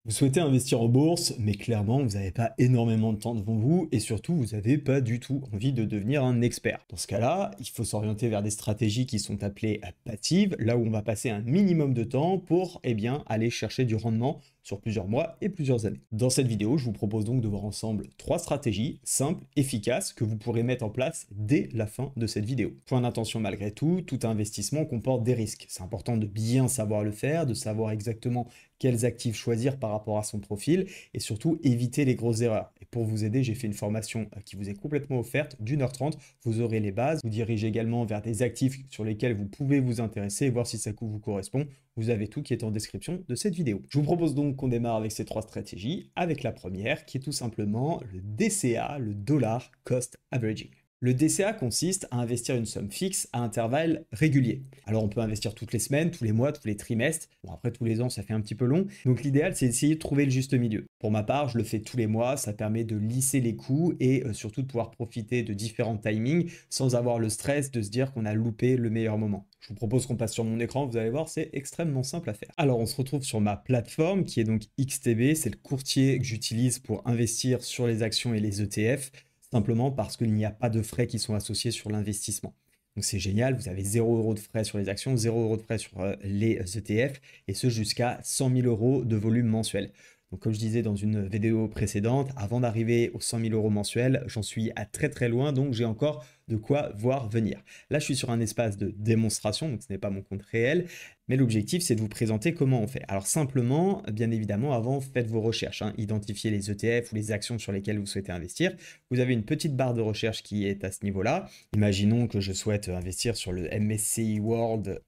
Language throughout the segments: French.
Vous souhaitez investir en bourse, mais clairement, vous n'avez pas énormément de temps devant vous et surtout, vous n'avez pas du tout envie de devenir un expert. Dans ce cas-là, il faut s'orienter vers des stratégies qui sont appelées passives, là où on va passer un minimum de temps pour aller chercher du rendement sur plusieurs mois et plusieurs années. Dans cette vidéo, je vous propose donc de voir ensemble trois stratégies simples, efficaces, que vous pourrez mettre en place dès la fin de cette vidéo. Point d'intention malgré tout investissement comporte des risques. C'est important de bien savoir le faire, de savoir exactement quels actifs choisir par rapport à son profil et surtout éviter les grosses erreurs. Et pour vous aider, j'ai fait une formation qui vous est complètement offerte d'1h30. Vous aurez les bases, vous dirigez également vers des actifs sur lesquels vous pouvez vous intéresser et voir si ça vous correspond. Vous avez tout qui est en description de cette vidéo. Je vous propose donc qu'on démarre avec ces trois stratégies, avec la première qui est tout simplement le DCA, le Dollar Cost Averaging. Le DCA consiste à investir une somme fixe à intervalles réguliers. Alors on peut investir toutes les semaines, tous les mois, tous les trimestres. Bon après tous les ans ça fait un petit peu long. Donc l'idéal c'est d'essayer de trouver le juste milieu. Pour ma part je le fais tous les mois, ça permet de lisser les coûts et surtout de pouvoir profiter de différents timings sans avoir le stress de se dire qu'on a loupé le meilleur moment. Je vous propose qu'on passe sur mon écran, vous allez voir c'est extrêmement simple à faire. Alors on se retrouve sur ma plateforme qui est donc XTB, c'est le courtier que j'utilise pour investir sur les actions et les ETF. Simplement parce qu'il n'y a pas de frais qui sont associés sur l'investissement. Donc c'est génial, vous avez 0 € de frais sur les actions, 0 € de frais sur les ETF, et ce jusqu'à 100 000 € de volume mensuel. Donc comme je disais dans une vidéo précédente, avant d'arriver aux 100 000 € mensuels, j'en suis à très loin, donc j'ai encore de quoi voir venir. Là, je suis sur un espace de démonstration, donc ce n'est pas mon compte réel, mais l'objectif, c'est de vous présenter comment on fait. Alors simplement, bien évidemment, avant, faites vos recherches, identifiez les ETF ou les actions sur lesquelles vous souhaitez investir. Vous avez une petite barre de recherche qui est à ce niveau-là. Imaginons que je souhaite investir sur le MSCI World,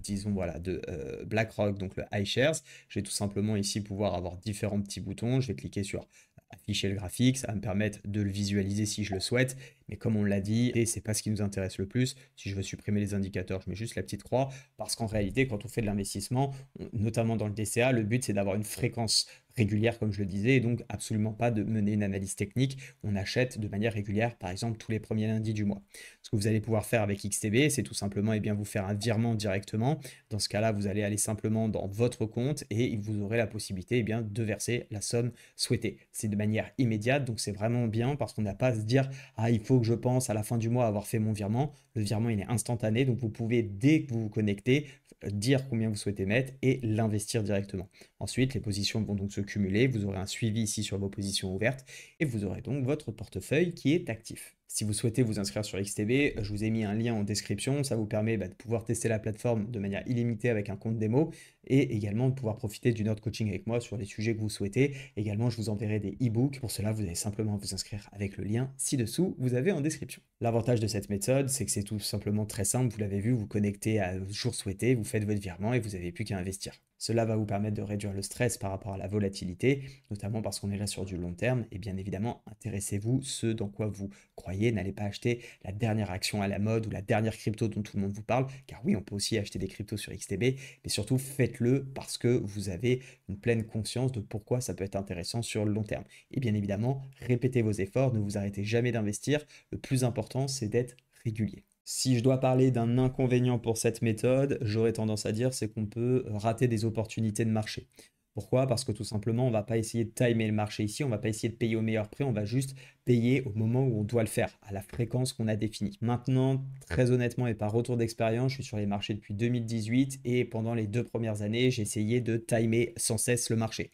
disons voilà, de BlackRock, donc le iShares. Je vais tout simplement ici pouvoir avoir différents petits boutons. Je vais cliquer sur afficher le graphique, ça va me permettre de le visualiser si je le souhaite, mais comme on l'a dit, et c'est pas ce qui nous intéresse le plus. Si je veux supprimer les indicateurs, je mets juste la petite croix, parce qu'en réalité, quand on fait de l'investissement, notamment dans le DCA, le but c'est d'avoir une fréquence régulière, comme je le disais, et donc absolument pas de mener une analyse technique. On achète de manière régulière, par exemple, tous les premiers lundis du mois. Ce que vous allez pouvoir faire avec XTB, c'est tout simplement vous faire un virement directement. Dans ce cas-là, vous allez aller simplement dans votre compte et vous aurez la possibilité de verser la somme souhaitée. C'est de manière immédiate, donc c'est vraiment bien parce qu'on n'a pas à se dire « Ah, il faut que je pense à la fin du mois avoir fait mon virement ». Le virement, il est instantané, donc vous pouvez, dès que vous vous connectez, dire combien vous souhaitez mettre et l'investir directement. Ensuite, les positions vont donc se cumuler, vous aurez un suivi ici sur vos positions ouvertes et vous aurez donc votre portefeuille qui est actif. Si vous souhaitez vous inscrire sur XTB, je vous ai mis un lien en description, ça vous permet de pouvoir tester la plateforme de manière illimitée avec un compte démo et également de pouvoir profiter d'une heure de coaching avec moi sur les sujets que vous souhaitez. Également, je vous enverrai des e-books. Pour cela, vous allez simplement vous inscrire avec le lien ci-dessous, vous avez en description. L'avantage de cette méthode, c'est que c'est tout simplement très simple, vous l'avez vu, vous connectez à jour souhaité, vous faites votre virement et vous n'avez plus qu'à investir. Cela va vous permettre de réduire le stress par rapport à la volatilité, notamment parce qu'on est là sur du long terme. Et bien évidemment, intéressez-vous ce dans quoi vous croyez. N'allez pas acheter la dernière action à la mode ou la dernière crypto dont tout le monde vous parle. Car oui, on peut aussi acheter des cryptos sur XTB, mais surtout faites-le parce que vous avez une pleine conscience de pourquoi ça peut être intéressant sur le long terme. Et bien évidemment, répétez vos efforts, ne vous arrêtez jamais d'investir. Le plus important, c'est d'être régulier. Si je dois parler d'un inconvénient pour cette méthode, j'aurais tendance à dire c'est qu'on peut rater des opportunités de marché. Pourquoi? Parce que tout simplement, on ne va pas essayer de timer le marché ici, on ne va pas essayer de payer au meilleur prix, on va juste payer au moment où on doit le faire, à la fréquence qu'on a définie. Maintenant, très honnêtement et par retour d'expérience, je suis sur les marchés depuis 2018 et pendant les 2 premières années, j'ai essayé de timer sans cesse le marché.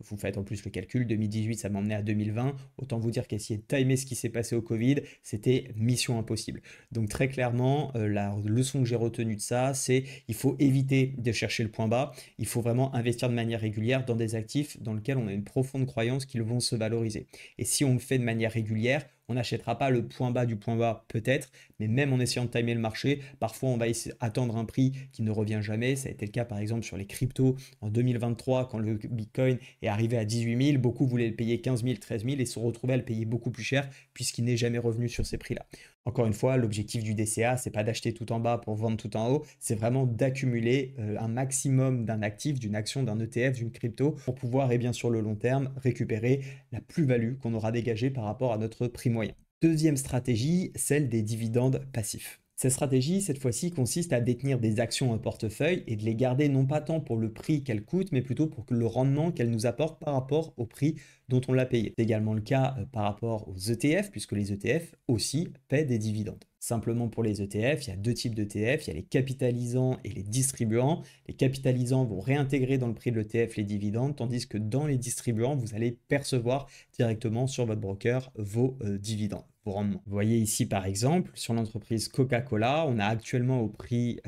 Vous faites en plus le calcul, 2018 ça m'a emmené à 2020, autant vous dire qu'essayer de timer ce qui s'est passé au Covid, c'était mission impossible. Donc très clairement, la leçon que j'ai retenue de ça, c'est il faut éviter de chercher le point bas, il faut vraiment investir de manière régulière dans des actifs dans lesquels on a une profonde croyance qu'ils vont se valoriser. Et si on le fait de manière régulière, on n'achètera pas le point bas du point bas peut-être, mais même en essayant de timer le marché, parfois on va attendre un prix qui ne revient jamais. Ça a été le cas par exemple sur les cryptos en 2023 quand le Bitcoin est arrivé à 18 000, beaucoup voulaient le payer 15 000, 13 000 et se retrouvaient à le payer beaucoup plus cher puisqu'il n'est jamais revenu sur ces prix-là. Encore une fois, l'objectif du DCA, c'est pas d'acheter tout en bas pour vendre tout en haut, c'est vraiment d'accumuler un maximum d'un actif, d'une action, d'un ETF, d'une crypto pour pouvoir, et bien sur le long terme, récupérer la plus-value qu'on aura dégagée par rapport à notre prix moyen. Deuxième stratégie, celle des dividendes passifs. Cette stratégie, cette fois-ci, consiste à détenir des actions en portefeuille et de les garder non pas tant pour le prix qu'elles coûtent, mais plutôt pour que le rendement qu'elles nous apportent par rapport au prix dont on l'a payé. C'est également le cas par rapport aux ETF, puisque les ETF aussi paient des dividendes. Simplement pour les ETF, il y a deux types d'ETF, il y a les capitalisants et les distribuants. Les capitalisants vont réintégrer dans le prix de l'ETF les dividendes, tandis que dans les distribuants, vous allez percevoir directement sur votre broker vos dividendes. Rendement. Vous voyez ici par exemple sur l'entreprise Coca-Cola, on a actuellement au prix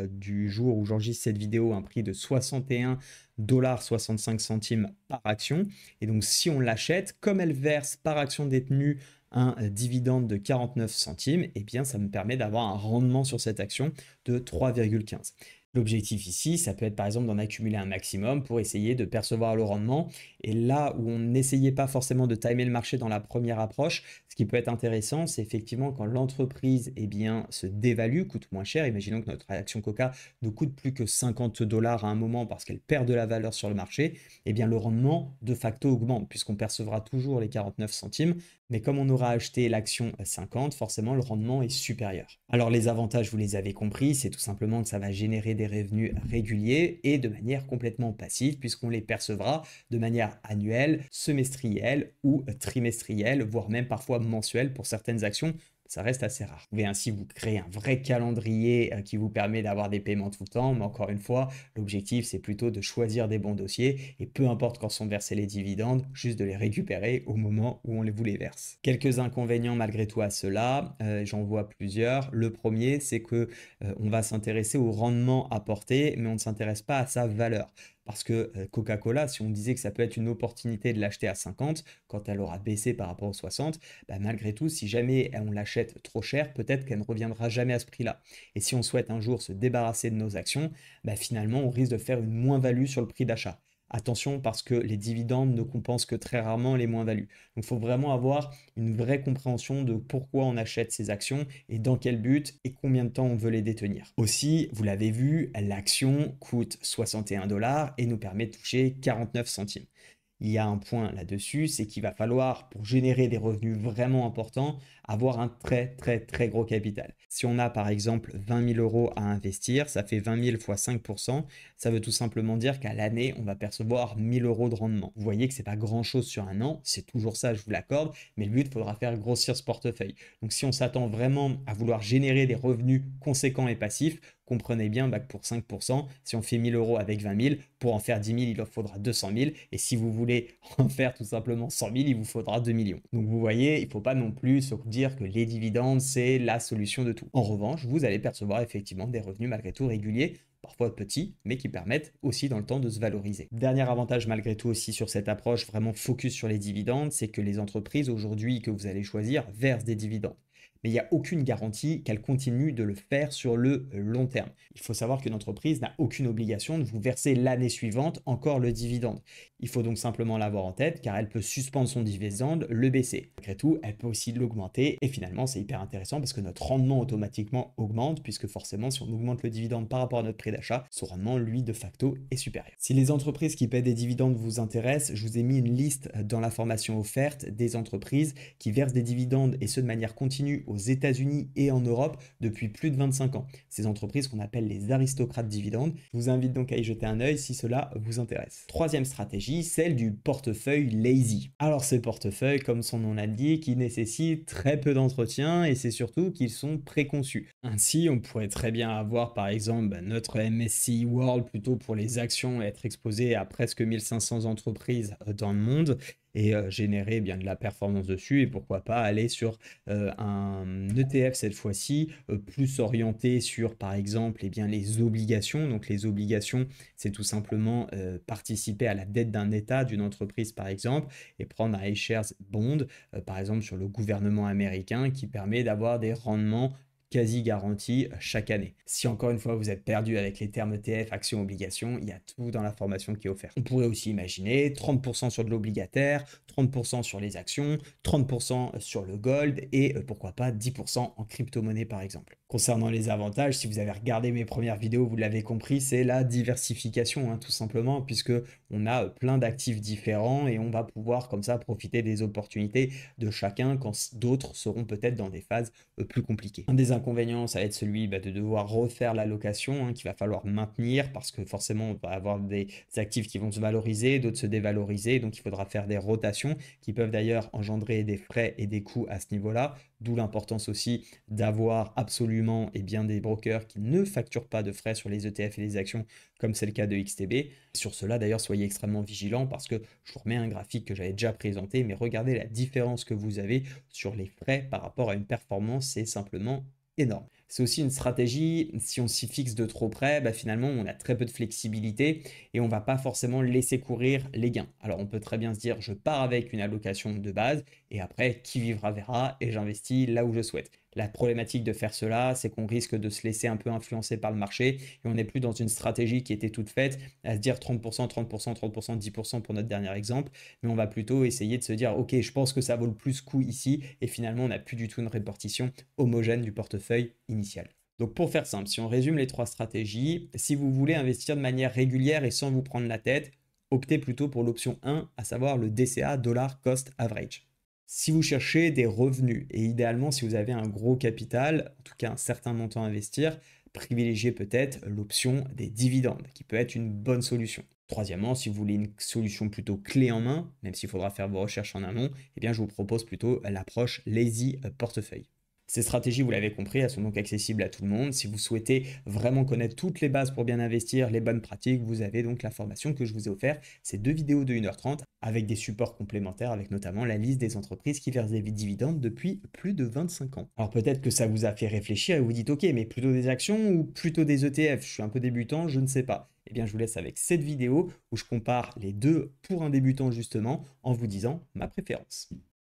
du jour où j'enregistre cette vidéo un prix de 61,65 $ par action. Et donc si on l'achète, comme elle verse par action détenue un dividende de 49 centimes, et bien ça me permet d'avoir un rendement sur cette action de 3,15. L'objectif ici, ça peut être par exemple d'en accumuler un maximum pour essayer de percevoir le rendement. Et là où on n'essayait pas forcément de timer le marché dans la première approche, ce qui peut être intéressant, c'est effectivement quand l'entreprise se dévalue, coûte moins cher. Imaginons que notre action Coca ne coûte plus que 50 $ à un moment parce qu'elle perd de la valeur sur le marché, et bien le rendement de facto augmente puisqu'on percevra toujours les 49 centimes. Mais comme on aura acheté l'action 50, forcément le rendement est supérieur. Alors les avantages, vous les avez compris, c'est tout simplement que ça va générer des revenus réguliers et de manière complètement passive puisqu'on les percevra de manière annuelle, semestrielle ou trimestrielle, voire même parfois mensuelle pour certaines actions. Ça reste assez rare. Vous pouvez ainsi vous créer un vrai calendrier qui vous permet d'avoir des paiements tout le temps, mais encore une fois, l'objectif c'est plutôt de choisir des bons dossiers et peu importe quand sont versés les dividendes, juste de les récupérer au moment où on vous les verse. Quelques inconvénients malgré tout à cela, j'en vois plusieurs. Le premier, c'est que on va s'intéresser au rendement apporté, mais on ne s'intéresse pas à sa valeur. Parce que Coca-Cola, si on disait que ça peut être une opportunité de l'acheter à 50, quand elle aura baissé par rapport aux 60, malgré tout, si jamais on l'achète trop cher, peut-être qu'elle ne reviendra jamais à ce prix-là. Et si on souhaite un jour se débarrasser de nos actions, finalement, on risque de faire une moins-value sur le prix d'achat. Attention parce que les dividendes ne compensent que très rarement les moins-values. Donc il faut vraiment avoir une vraie compréhension de pourquoi on achète ces actions et dans quel but et combien de temps on veut les détenir. Aussi, vous l'avez vu, l'action coûte 61 $ et nous permet de toucher 49 centimes. Il y a un point là-dessus, c'est qu'il va falloir, pour générer des revenus vraiment importants, avoir un très gros capital. Si on a par exemple 20 000 € à investir, ça fait 20 000 fois 5%, ça veut tout simplement dire qu'à l'année, on va percevoir 1 000 € de rendement. Vous voyez que c'est pas grand-chose sur un an, c'est toujours ça, je vous l'accorde, mais le but, il faudra faire grossir ce portefeuille. Donc si on s'attend vraiment à vouloir générer des revenus conséquents et passifs, comprenez bien que pour 5%, si on fait 1 000 € avec 20 000, pour en faire 10 000, il en faudra 200 000. Et si vous voulez en faire tout simplement 100 000, il vous faudra 2 millions. Donc vous voyez, il ne faut pas non plus se dire que les dividendes, c'est la solution de tout. En revanche, vous allez percevoir effectivement des revenus malgré tout réguliers, parfois petits, mais qui permettent aussi dans le temps de se valoriser. Dernier avantage malgré tout aussi sur cette approche vraiment focus sur les dividendes, c'est que les entreprises aujourd'hui que vous allez choisir versent des dividendes. Mais il n'y a aucune garantie qu'elle continue de le faire sur le long terme. Il faut savoir qu'une entreprise n'a aucune obligation de vous verser l'année suivante encore le dividende. Il faut donc simplement l'avoir en tête car elle peut suspendre son dividende, le baisser. Malgré tout, elle peut aussi l'augmenter et finalement c'est hyper intéressant parce que notre rendement automatiquement augmente puisque forcément si on augmente le dividende par rapport à notre prix d'achat, son rendement lui de facto est supérieur. Si les entreprises qui paient des dividendes vous intéressent, je vous ai mis une liste dans la formation offerte des entreprises qui versent des dividendes et ce de manière continue aux États-Unis et en Europe depuis plus de 25 ans. Ces entreprises qu'on appelle les aristocrates dividendes. Je vous invite donc à y jeter un œil si cela vous intéresse. Troisième stratégie, celle du portefeuille lazy. Alors ces portefeuilles, comme son nom l'indique, qui nécessitent très peu d'entretien et c'est surtout qu'ils sont préconçus. Ainsi, on pourrait très bien avoir par exemple notre MSCI World plutôt pour les actions et être exposé à presque 1500 entreprises dans le monde et générer bien de la performance dessus et pourquoi pas aller sur un ETF cette fois-ci plus orienté sur par exemple les obligations. Donc les obligations c'est tout simplement participer à la dette d'un État, d'une entreprise par exemple et prendre un iShares Bond par exemple sur le gouvernement américain qui permet d'avoir des rendements quasi garantie chaque année. Si encore une fois vous êtes perdu avec les termes ETF, actions, obligations, il y a tout dans la formation qui est offerte. On pourrait aussi imaginer 30% sur de l'obligataire, 30% sur les actions, 30% sur le gold et pourquoi pas 10% en crypto-monnaie par exemple. Concernant les avantages, si vous avez regardé mes premières vidéos, vous l'avez compris, c'est la diversification, hein, tout simplement, puisque on a plein d'actifs différents et on va pouvoir comme ça profiter des opportunités de chacun quand d'autres seront peut-être dans des phases plus compliquées. Un des inconvénients, ça va être celui de devoir refaire l'allocation, hein, qu'il va falloir maintenir parce que forcément, on va avoir des actifs qui vont se valoriser, d'autres se dévaloriser, donc il faudra faire des rotations qui peuvent d'ailleurs engendrer des frais et des coûts à ce niveau-là, d'où l'importance aussi d'avoir absolument des brokers qui ne facturent pas de frais sur les ETF et les actions, comme c'est le cas de XTB. Sur cela, d'ailleurs, soyez extrêmement vigilants parce que je vous remets un graphique que j'avais déjà présenté, mais regardez la différence que vous avez sur les frais par rapport à une performance, c'est simplement énorme. C'est aussi une stratégie, si on s'y fixe de trop près, finalement on a très peu de flexibilité et on ne va pas forcément laisser courir les gains. Alors on peut très bien se dire je pars avec une allocation de base et après qui vivra verra et j'investis là où je souhaite. La problématique de faire cela, c'est qu'on risque de se laisser un peu influencer par le marché et on n'est plus dans une stratégie qui était toute faite à se dire 30%, 30%, 30%, 10% pour notre dernier exemple, mais on va plutôt essayer de se dire ok, je pense que ça vaut le plus coup ici et finalement on n'a plus du tout une répartition homogène du portefeuille initial. Donc pour faire simple, si on résume les trois stratégies, si vous voulez investir de manière régulière et sans vous prendre la tête, optez plutôt pour l'option 1, à savoir le DCA Dollar Cost Average. Si vous cherchez des revenus et idéalement si vous avez un gros capital, en tout cas un certain montant à investir, privilégiez peut-être l'option des dividendes qui peut être une bonne solution. Troisièmement, si vous voulez une solution plutôt clé en main, même s'il faudra faire vos recherches en amont, eh bien je vous propose plutôt l'approche Lazy Portefeuille. Ces stratégies, vous l'avez compris, elles sont donc accessibles à tout le monde. Si vous souhaitez vraiment connaître toutes les bases pour bien investir, les bonnes pratiques, vous avez donc la formation que je vous ai offerte. C'est 2 vidéos de 1h30 avec des supports complémentaires, avec notamment la liste des entreprises qui versent des dividendes depuis plus de 25 ans. Alors peut-être que ça vous a fait réfléchir et vous dites ok, mais plutôt des actions ou plutôt des ETF? Je suis un peu débutant, je ne sais pas. Eh bien, je vous laisse avec cette vidéo où je compare les deux pour un débutant justement en vous disant ma préférence.